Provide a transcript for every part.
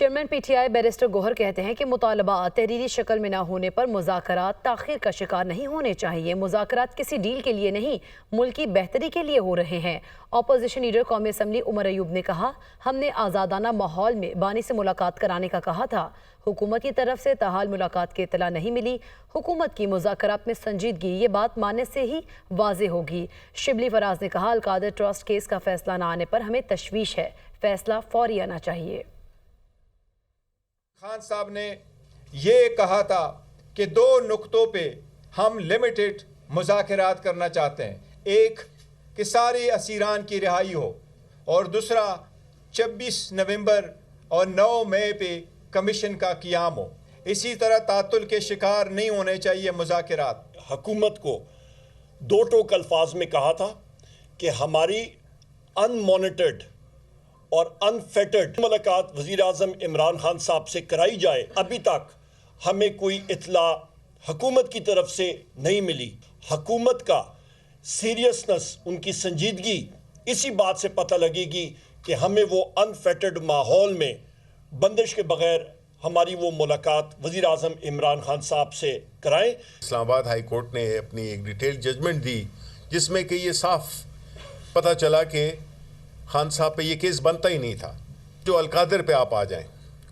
Chairman P T I barrister Gohar کہتے ہیں کہ مطالبات تحریری شکل میں نہ ہونے پر مذاکرات تاخیر کا شکار نہیں ہونے چاہیے۔ مذاکرات کسی ڈیل کے لیے نہیں، ملک کی بہتری کے لیے ہو رہے ہیں۔ اپوزیشن لیڈر قومی اسمبلی عمر ایوب نے کہا، ہم نے آزادانہ ماحول میں بانی سے ملاقات کرانے کا کہا تھا۔ حکومت کی طرف سے تاحال ملاقات کی اطلاع نہیں ملی۔ حکومت کی مذاکرات میں سنجیدگی یہ بات ماننے سے ہی واضح ہوگی۔ شبلی فراز نے کہا، القادر ٹرسٹ کیس کا فیصلہ نہ آنے پر ہمیں تشویش ہے، فیصلہ فوری آنا چاہیے۔ خان صاحب نے یہ کہا تھا کہ 2 نقطوں پہ ہم لمیٹڈ مذاکرات کرنا چاہتے ہیں، ایک کہ سارے اسیران کی رہائی ہو، اور دوسرا 26 نومبر اور 9 مئی پہ کمیشن کا قیام ہو۔ اسی طرح تعطل کے شکار نہیں ہونے چاہیے مذاکرات۔ حکومت کو 2 ٹوک الفاظ میں کہا تھا کہ ہماری ان مانیٹرڈ اور انفیٹرڈ ملاقات وزیر اعظم عمران خان صاحب سے کرائی جائے۔ ابھی تک ہمیں کوئی اطلاع حکومت کی طرف سے نہیں ملی۔ حکومت کا سیریسنس، ان کی سنجیدگی اسی بات سے پتہ لگے گی کہ ہمیں وہ انفیٹرڈ ماحول میں بندش کے بغیر ہماری وہ ملاقات وزیر اعظم عمران خان صاحب سے کرائیں۔ اسلام آباد ہائی کورٹ نے اپنی ایک ڈیٹیل ججمنٹ دی جس میں کہ یہ صاف پتہ چلا کہ خان صاحب پہ یہ کیس بنتا ہی نہیں تھا۔ جو القادر پہ آپ آ جائیں،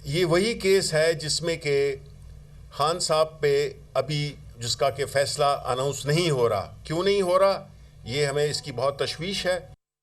یہ وہی کیس ہے جس میں کہ خان صاحب پہ ابھی جس کا کہ فیصلہ اناؤنس نہیں ہو رہا۔ کیوں نہیں ہو رہا؟ یہ ہمیں اس کی بہت تشویش ہے۔